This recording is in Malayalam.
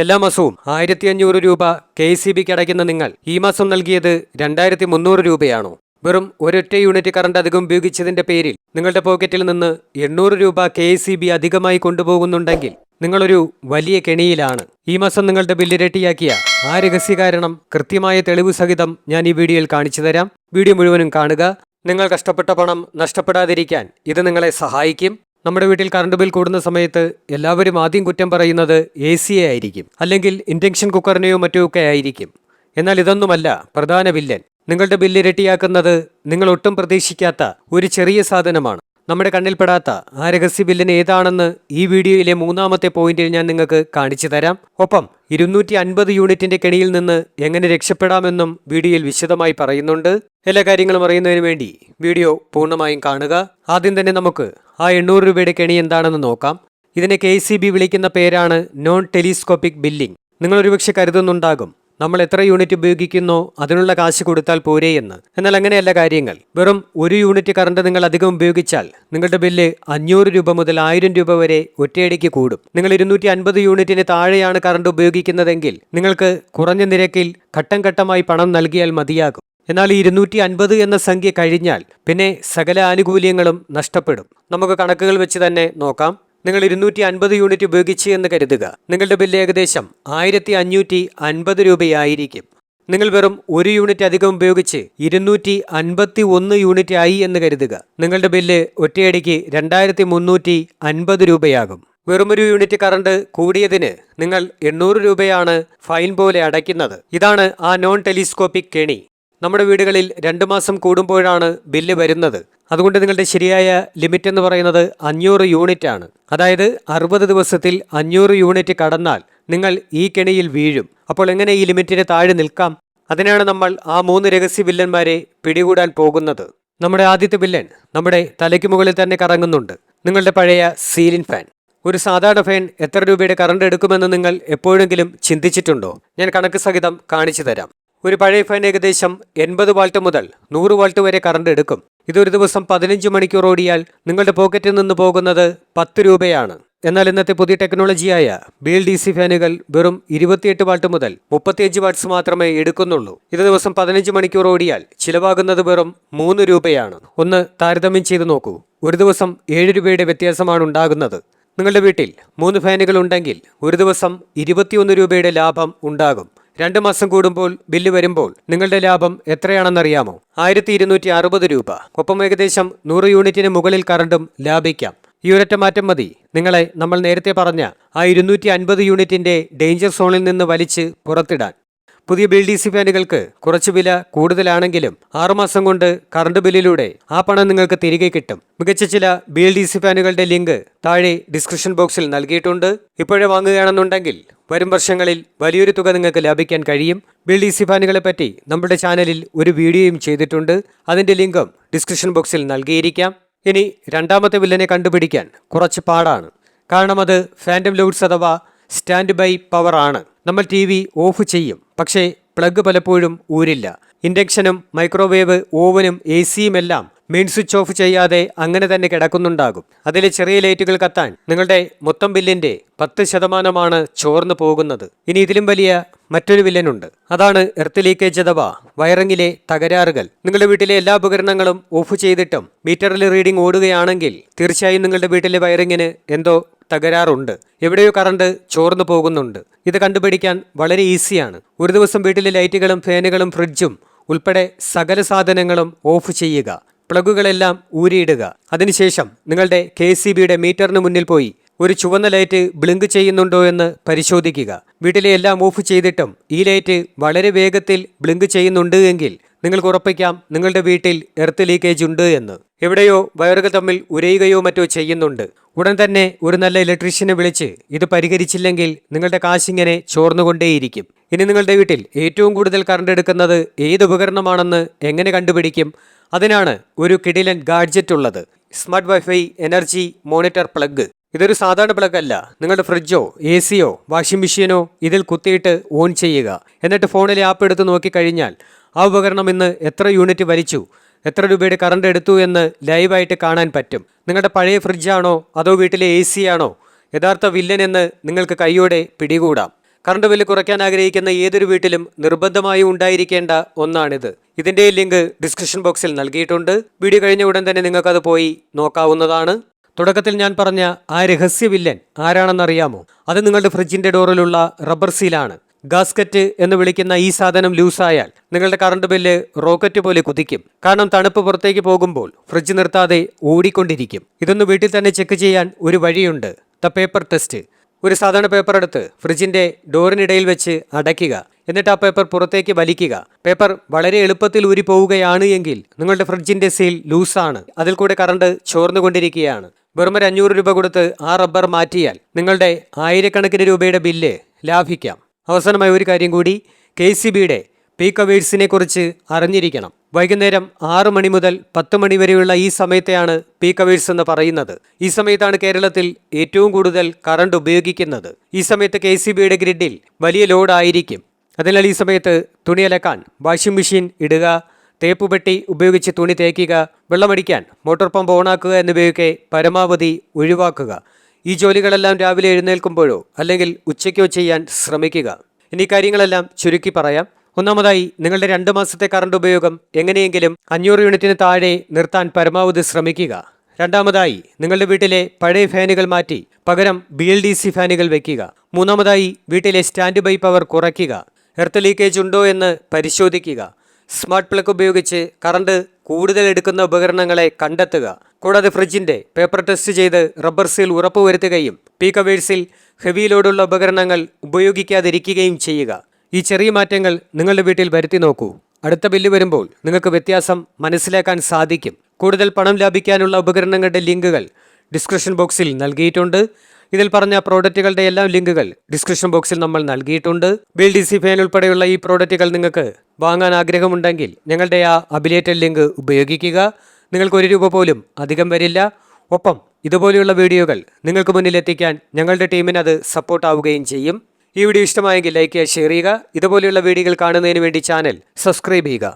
എല്ലാ മാസവും 1500 രൂപ KCBക്ക് അടയ്ക്കുന്ന നിങ്ങൾ ഈ മാസം നൽകിയത് 2300 രൂപയാണോ? വെറും ഒരൊറ്റ യൂണിറ്റ് കറണ്ട് അധികം ഉപയോഗിച്ചതിന്റെ പേരിൽ നിങ്ങളുടെ പോക്കറ്റിൽ നിന്ന് 800 രൂപ KCB അധികമായി കൊണ്ടുപോകുന്നുണ്ടെങ്കിൽ നിങ്ങളൊരു വലിയ കെണിയിലാണ്. ഈ മാസം നിങ്ങളുടെ ബില്ല് ഇരട്ടിയാക്കിയ ആ രഹസ്യ കാരണം കൃത്യമായ തെളിവ് സഹിതം ഞാൻ ഈ വീഡിയോയിൽ കാണിച്ചു തരാം. വീഡിയോ മുഴുവനും കാണുക. നിങ്ങൾ കഷ്ടപ്പെട്ട പണം നഷ്ടപ്പെടാതിരിക്കാൻ ഇത് നിങ്ങളെ സഹായിക്കും. നമ്മുടെ വീട്ടിൽ കറണ്ട് ബിൽ കൂടുന്ന സമയത്ത് എല്ലാവരും ആദ്യം കുറ്റം പറയുന്നത് AC-യെ ആയിരിക്കും, അല്ലെങ്കിൽ ഇൻഡക്ഷൻ കുക്കറിനെയോ മറ്റോ ഒക്കെ ആയിരിക്കും. എന്നാൽ ഇതൊന്നുമല്ല പ്രധാന വില്ലൻ. നിങ്ങളുടെ ബില്ല് ഇരട്ടിയാക്കുന്നത് നിങ്ങൾ ഒട്ടും പ്രതീക്ഷിക്കാത്ത ഒരു ചെറിയ സാധനമാണ്. നമ്മുടെ കണ്ണിൽപ്പെടാത്ത ആ രഹസ്യ ബില്ലിന് ഏതാണെന്ന് ഈ വീഡിയോയിലെ മൂന്നാമത്തെ പോയിന്റിൽ ഞാൻ നിങ്ങൾക്ക് കാണിച്ചു തരാം. ഒപ്പം 250 യൂണിറ്റിന്റെ കെണിയിൽ നിന്ന് എങ്ങനെ രക്ഷപ്പെടാമെന്നും വീഡിയോയിൽ വിശദമായി പറയുന്നുണ്ട്. എല്ലാ കാര്യങ്ങളും അറിയുന്നതിന് വേണ്ടി വീഡിയോ പൂർണ്ണമായും കാണുക. ആദ്യം തന്നെ നമുക്ക് ആ 800 രൂപയുടെ കെണി എന്താണെന്ന് നോക്കാം. ഇതിനെ KCB വിളിക്കുന്ന പേരാണ് നോൺ ടെലിസ്കോപ്പിക് ബില്ലിംഗ്. നിങ്ങൾ ഒരുപക്ഷെ കരുതുന്നുണ്ടാകും, നമ്മൾ എത്ര യൂണിറ്റ് ഉപയോഗിക്കുന്നോ അതിനുള്ള കാശ് കൊടുത്താൽ പോരേ എന്ന്. എന്നാൽ അങ്ങനെയല്ല കാര്യങ്ങൾ. വെറും ഒരു യൂണിറ്റ് കറണ്ട് നിങ്ങൾ അധികം ഉപയോഗിച്ചാൽ നിങ്ങളുടെ ബില്ല് 500 രൂപ മുതൽ 1000 രൂപ വരെ ഒറ്റയടിക്ക് കൂടും. നിങ്ങൾ 250 യൂണിറ്റിന് താഴെയാണ് കറണ്ട് ഉപയോഗിക്കുന്നതെങ്കിൽ നിങ്ങൾക്ക് കുറഞ്ഞ നിരക്കിൽ ഘട്ടം ഘട്ടമായി പണം നൽകിയാൽ മതിയാകും. എന്നാൽ 250 എന്ന സംഖ്യ കഴിഞ്ഞാൽ പിന്നെ സകല ആനുകൂല്യങ്ങളും നഷ്ടപ്പെടും. നമുക്ക് കണക്കുകൾ വെച്ച് തന്നെ നോക്കാം. നിങ്ങൾ 250 യൂണിറ്റ് ഉപയോഗിച്ച് എന്ന് കരുതുക. നിങ്ങളുടെ ബില്ല് ഏകദേശം 1550 രൂപയായിരിക്കും. നിങ്ങൾ വെറും ഒരു യൂണിറ്റ് അധികം ഉപയോഗിച്ച് 251 യൂണിറ്റ് ആയി എന്ന് കരുതുക. നിങ്ങളുടെ ബില്ല് ഒറ്റയടിക്ക് 2350 രൂപയാകും. വെറുമൊരു യൂണിറ്റ് കറണ്ട് കൂടിയതിന് നിങ്ങൾ 800 രൂപയാണ് ഫൈൻ പോലെ അടയ്ക്കുന്നത്. ഇതാണ് ആ നോൺ ടെലിസ്കോപ്പിക് കെണി. നമ്മുടെ വീടുകളിൽ 2 മാസം കൂടുമ്പോഴാണ് ബില്ല് വരുന്നത്. അതുകൊണ്ട് നിങ്ങളുടെ ശരിയായ ലിമിറ്റ് എന്ന് പറയുന്നത് 500 യൂണിറ്റ് ആണ്. അതായത് 60 ദിവസത്തിൽ 500 യൂണിറ്റ് കടന്നാൽ നിങ്ങൾ ഈ കെണിയിൽ വീഴും. അപ്പോൾ എങ്ങനെ ഈ ലിമിറ്റിന് താഴെ നിൽക്കാം? അതിനാണ് നമ്മൾ ആ 3 രഹസ്യ വില്ലന്മാരെ പിടികൂടാൻ പോകുന്നത്. നമ്മുടെ ആദ്യത്തെ വില്ലൻ നമ്മുടെ തലയ്ക്ക് മുകളിൽ തന്നെ കറങ്ങുന്നുണ്ട്. നിങ്ങളുടെ പഴയ സീലിംഗ് ഫാൻ. ഒരു സാധാരണ ഫാൻ എത്ര രൂപയുടെ കറണ്ട് എടുക്കുമെന്ന് നിങ്ങൾ എപ്പോഴെങ്കിലും ചിന്തിച്ചിട്ടുണ്ടോ? ഞാൻ കണക്ക് സഹിതം കാണിച്ചു തരാം. ഒരു പഴയ ഫാൻ ഏകദേശം 80 വാൾട്ട് മുതൽ 100 വാൾട്ട് വരെ കറണ്ട് എടുക്കും. ഇതൊരു ദിവസം 15 മണിക്കൂർ ഓടിയാൽ നിങ്ങളുടെ പോക്കറ്റിൽ നിന്ന് പോകുന്നത് 10 രൂപയാണ്. എന്നാൽ ഇന്നത്തെ പുതിയ ടെക്നോളജിയായ BLDC ഫാനുകൾ വെറും 28 വാൾട്ട് മുതൽ 35 വാട്ട്സ് മാത്രമേ എടുക്കുന്നുള്ളൂ. ഇത് ദിവസം 15 മണിക്കൂർ ഓടിയാൽ ചിലവാകുന്നത് വെറും 3 രൂപയാണ്. ഒന്ന് താരതമ്യം ചെയ്ത് നോക്കൂ. ഒരു ദിവസം 7 രൂപയുടെ വ്യത്യാസമാണ് ഉണ്ടാകുന്നത്. നിങ്ങളുടെ വീട്ടിൽ 3 ഫാനുകൾ ഉണ്ടെങ്കിൽ ഒരു ദിവസം 21 രൂപയുടെ ലാഭം ഉണ്ടാകും. 2 മാസം കൂടുമ്പോൾ ബില്ല് വരുമ്പോൾ നിങ്ങളുടെ ലാഭം എത്രയാണെന്നറിയാമോ? 1260 രൂപ. ഒപ്പം ഏകദേശം 100 യൂണിറ്റിന് മുകളിൽ കറണ്ടും ലാഭിക്കാം. ഈ ഒരൊറ്റ മാറ്റം മതി നിങ്ങളെ നമ്മൾ നേരത്തെ പറഞ്ഞ ആ 250 യൂണിറ്റിന്റെ ഡേഞ്ചർ സോണിൽ നിന്ന് വലിച്ച് പുറത്തിടാൻ. പുതിയ BLDC ഫാനുകൾക്ക് കുറച്ച് വില കൂടുതലാണെങ്കിലും 6 മാസം കൊണ്ട് കറണ്ട് ബില്ലിലൂടെ ആ പണം നിങ്ങൾക്ക് തിരികെ കിട്ടും. മികച്ച ചില BLDC ഫാനുകളുടെ ലിങ്ക് താഴെ ഡിസ്ക്രിപ്ഷൻ ബോക്സിൽ നൽകിയിട്ടുണ്ട്. ഇപ്പോഴേ വാങ്ങുകയാണെന്നുണ്ടെങ്കിൽ വരും വർഷങ്ങളിൽ വലിയൊരു തുക നിങ്ങൾക്ക് ലാഭിക്കാൻ കഴിയും. BLDC ഫാനുകളെ പറ്റി നമ്മുടെ ചാനലിൽ ഒരു വീഡിയോയും ചെയ്തിട്ടുണ്ട്. അതിന്റെ ലിങ്കും ഡിസ്ക്രിപ്ഷൻ ബോക്സിൽ നൽകിയിരിക്കാം. ഇനി രണ്ടാമത്തെ വില്ലനെ കണ്ടുപിടിക്കാൻ കുറച്ച് പാടാണ്. കാരണം അത് ഫാൻറ്റം ലോഡ്സ് അഥവാ സ്റ്റാൻഡ് ബൈ പവർ ആണ്. നമ്മൾ TV ഓഫ് ചെയ്യും, പക്ഷേ പ്ലഗ് പലപ്പോഴും ഊരില്ല. ഇൻഡക്ഷനും മൈക്രോവേവ് ഓവനും AC-യും എല്ലാം മെയിൻ സ്വിച്ച് ഓഫ് ചെയ്യാതെ അങ്ങനെ തന്നെ കിടക്കുന്നുണ്ടാകും. അതിലെ ചെറിയ ലൈറ്റുകൾ കത്താൻ നിങ്ങളുടെ മൊത്തം ബില്ലിന്റെ 10% ചോർന്നു പോകുന്നത്. ഇനി ഇതിലും വലിയ മറ്റൊരു വില്ലനുണ്ട്. അതാണ് എർത്ത് ലീക്കേജ് അഥവാ വയറിങ്ങിലെ തകരാറുകൾ. നിങ്ങളുടെ വീട്ടിലെ എല്ലാ ഉപകരണങ്ങളും ഓഫ് ചെയ്തിട്ടും മീറ്ററിൽ റീഡിംഗ് ഓടുകയാണെങ്കിൽ തീർച്ചയായും നിങ്ങളുടെ വീട്ടിലെ വയറിങ്ങിന് എന്തോ തകരാറുണ്ട്. എവിടെയോ കറണ്ട് ചോർന്നു പോകുന്നുണ്ട്. ഇത് കണ്ടുപിടിക്കാൻ വളരെ ഈസിയാണ്. ഒരു ദിവസം വീട്ടിലെ ലൈറ്റുകളും ഫാനുകളും ഫ്രിഡ്ജും ഉൾപ്പെടെ സകല സാധനങ്ങളും ഓഫ് ചെയ്യുക. പ്ലഗുകളെല്ലാം ഊരിയിടുക. അതിനുശേഷം നിങ്ങളുടെ KCBയുടെ മീറ്ററിന് മുന്നിൽ പോയി ഒരു ചുവന്ന ലൈറ്റ് ബ്ലിങ്ക് ചെയ്യുന്നുണ്ടോ എന്ന് പരിശോധിക്കുക. വീട്ടിലെ എല്ലാം ഓഫ് ചെയ്തിട്ടും ഈ ലൈറ്റ് വളരെ വേഗത്തിൽ ബ്ലിങ്ക് ചെയ്യുന്നുണ്ട് എങ്കിൽ നിങ്ങൾക്ക് ഉറപ്പിക്കാം നിങ്ങളുടെ വീട്ടിൽ എർത്ത് ലീക്കേജ് ഉണ്ട് എന്ന്. എവിടെയോ വയറുകൾ തമ്മിൽ ഉരയുകയോ മറ്റോ ചെയ്യുന്നുണ്ട്. ഉടൻ തന്നെ ഒരു നല്ല ഇലക്ട്രീഷ്യനെ വിളിച്ച് ഇത് പരിഹരിച്ചില്ലെങ്കിൽ നിങ്ങളുടെ കാശിങ്ങനെ ചോർന്നുകൊണ്ടേയിരിക്കും. ഇനി നിങ്ങളുടെ വീട്ടിൽ ഏറ്റവും കൂടുതൽ കറണ്ട് എടുക്കുന്നത് ഏത് ഉപകരണമാണെന്ന് എങ്ങനെ കണ്ടുപിടിക്കും? അതിനാണ് ഒരു കിടിലൻ ഗാഡ്ജറ്റ് ഉള്ളത്. Smart wifi energy monitor plug. ഇതൊരു സാധാരണ പ്ലഗ് അല്ല. നിങ്ങളുടെ ഫ്രിഡ്ജോ AC-യോ വാഷിംഗ് മെഷീനോ ഇതിൽ കുത്തിയിട്ട് ഓൺ ചെയ്യുക. എന്നിട്ട് ഫോണിലെ ആപ്പ് എടുത്ത് നോക്കിക്കഴിഞ്ഞാൽ ആ ഉപകരണം ഇന്ന് എത്ര യൂണിറ്റ് വലിച്ചു, എത്ര രൂപയുടെ കറണ്ട് എടുത്തു എന്ന് ലൈവായിട്ട് കാണാൻ പറ്റും. നിങ്ങളുടെ പഴയ ഫ്രിഡ്ജാണോ അതോ വീട്ടിലെ AC ആണോ യഥാർത്ഥ വില്ലൻ എന്ന് നിങ്ങൾക്ക് കൈയോടെ പിടികൂടാം. കറണ്ട് ബില്ല് കുറയ്ക്കാൻ ആഗ്രഹിക്കുന്ന ഏതൊരു വീട്ടിലും നിർബന്ധമായും ഉണ്ടായിരിക്കേണ്ട ഒന്നാണിത്. ഇതിന്റെ ലിങ്ക് ഡിസ്ക്രിപ്ഷൻ ബോക്സിൽ നൽകിയിട്ടുണ്ട്. വീഡിയോ കഴിഞ്ഞ ഉടൻ തന്നെ നിങ്ങൾക്കത് പോയി നോക്കാവുന്നതാണ്. തുടക്കത്തിൽ ഞാൻ പറഞ്ഞ ആ രഹസ്യ വില്ലൻ ആരാണെന്നറിയാമോ? അത് നിങ്ങളുടെ ഫ്രിഡ്ജിന്റെ ഡോറിലുള്ള റബ്ബർ സീലാണ്. ഗാസ്കറ്റ് എന്ന് വിളിക്കുന്ന ഈ സാധനം ലൂസായാൽ നിങ്ങളുടെ കറണ്ട് ബില്ല് റോക്കറ്റ് പോലെ കുതിക്കും. കാരണം തണുപ്പ് പുറത്തേക്ക് പോകുമ്പോൾ ഫ്രിഡ്ജ് നിർത്താതെ ഓടിക്കൊണ്ടിരിക്കും. ഇതൊന്ന് വീട്ടിൽ തന്നെ ചെക്ക് ചെയ്യാൻ ഒരു വഴിയുണ്ട്. The paper test. ഒരു സാധാരണ പേപ്പർ എടുത്ത് ഫ്രിഡ്ജിന്റെ ഡോറിനിടയിൽ വെച്ച് അടയ്ക്കുക. എന്നിട്ട് ആ പേപ്പർ പുറത്തേക്ക് വലിക്കുക. പേപ്പർ വളരെ എളുപ്പത്തിൽ ഊരി പോവുകയാണ് എങ്കിൽ നിങ്ങളുടെ ഫ്രിഡ്ജിന്റെ സീൽ ലൂസാണ്. അതിൽ കൂടെ കറണ്ട് ചോർന്നുകൊണ്ടിരിക്കുകയാണ്. വെറും ഒരു 500 രൂപ കൊടുത്ത് ആ റബ്ബർ മാറ്റിയാൽ നിങ്ങളുടെ ആയിരക്കണക്കിന് രൂപയുടെ ബില്ല് ലാഭിക്കാം. അവസാനമായി ഒരു കാര്യം കൂടി, KCBയുടെ പീക്ക് അവേഴ്സിനെ കുറിച്ച് അറിഞ്ഞിരിക്കണം. വൈകുന്നേരം 6 മണി മുതൽ 10 മണി വരെയുള്ള ഈ സമയത്തെയാണ് പീക്ക് അവേഴ്സ് എന്ന് പറയുന്നത്. ഈ സമയത്താണ് കേരളത്തിൽ ഏറ്റവും കൂടുതൽ കറണ്ട് ഉപയോഗിക്കുന്നത്. ഈ സമയത്ത് KCBയുടെ ഗ്രിഡിൽ വലിയ ലോഡ് ആയിരിക്കും. അതിനാൽ ഈ സമയത്ത് തുണി അലക്കാൻ വാഷിംഗ് മെഷീൻ ഇടുക, തേപ്പുപെട്ടി ഉപയോഗിച്ച് തുണി തേക്കുക, വെള്ളമടിക്കാൻ മോട്ടോർ പമ്പ് ഓണാക്കുക എന്നിവയൊക്കെ പരമാവധി ഒഴിവാക്കുക. ഈ ജോലികളെല്ലാം രാവിലെ എഴുന്നേൽക്കുമ്പോഴോ അല്ലെങ്കിൽ ഉച്ചയ്ക്കോ ചെയ്യാൻ ശ്രമിക്കുക. ഇനി കാര്യങ്ങളെല്ലാം ചുരുക്കി പറയാം. ഒന്നാമതായി, നിങ്ങളുടെ 2 മാസത്തെ കറണ്ട് ഉപയോഗം എങ്ങനെയെങ്കിലും 500 യൂണിറ്റിന് താഴെ നിർത്താൻ പരമാവധി ശ്രമിക്കുക. രണ്ടാമതായി, നിങ്ങളുടെ വീട്ടിലെ പഴയ ഫാനുകൾ മാറ്റി പകരം BLDC ഫാനുകൾ വയ്ക്കുക. മൂന്നാമതായി, വീട്ടിലെ സ്റ്റാൻഡ് ബൈ പവർ കുറയ്ക്കുക. എർത്ത് ലീക്കേജ് ഉണ്ടോ എന്ന് പരിശോധിക്കുക. സ്മാർട്ട് പ്ലഗ് ഉപയോഗിച്ച് കറണ്ട് കൂടുതൽ എടുക്കുന്ന ഉപകരണങ്ങളെ കണ്ടെത്തുക. കൂടാതെ ഫ്രിഡ്ജിന്റെ പേപ്പർ ടെസ്റ്റ് ചെയ്ത് റബ്ബർ സീൽ ഉറപ്പുവരുത്തുകയും പീക്ക് അവേഴ്സിൽ ഹെവി ലോഡുള്ള ഉപകരണങ്ങൾ ഉപയോഗിക്കാതിരിക്കുകയും ചെയ്യുക. ഈ ചെറിയ മാറ്റങ്ങൾ നിങ്ങളുടെ വീട്ടിൽ വരുത്തി നോക്കൂ. അടുത്ത ബില്ല് വരുമ്പോൾ നിങ്ങൾക്ക് വ്യത്യാസം മനസ്സിലാക്കാൻ സാധിക്കും. കൂടുതൽ പണം ലാഭിക്കാനുള്ള ഉപകരണങ്ങളുടെ ലിങ്കുകൾ ഡിസ്ക്രിപ്ഷൻ ബോക്സിൽ നൽകിയിട്ടുണ്ട്. ഇതിൽ പറഞ്ഞ പ്രോഡക്റ്റുകളുടെ എല്ലാം ലിങ്കുകൾ ഡിസ്ക്രിപ്ഷൻ ബോക്സിൽ നമ്മൾ നൽകിയിട്ടുണ്ട്. BLDC ഫാൻ ഉൾപ്പെടെയുള്ള ഈ പ്രോഡക്റ്റുകൾ നിങ്ങൾക്ക് വാങ്ങാൻ ആഗ്രഹമുണ്ടെങ്കിൽ ഞങ്ങളുടെ ആ അഫിലിയേറ്റഡ് ലിങ്ക് ഉപയോഗിക്കുക. നിങ്ങൾക്ക് 1 രൂപ പോലും അധികം വരില്ല. ഒപ്പം ഇതുപോലെയുള്ള വീഡിയോകൾ നിങ്ങൾക്ക് മുന്നിൽ എത്തിക്കാൻ ഞങ്ങളുടെ ടീമിന് അത് സപ്പോർട്ടാവുകയും ചെയ്യും. ഈ വീഡിയോ ഇഷ്ടമായെങ്കിൽ ലൈക്ക് ചെയ്യുക, ഷെയർ ചെയ്യുക. ഇതുപോലെയുള്ള വീഡിയോകൾ കാണുന്നതിന് വേണ്ടി ചാനൽ സബ്സ്ക്രൈബ് ചെയ്യുക.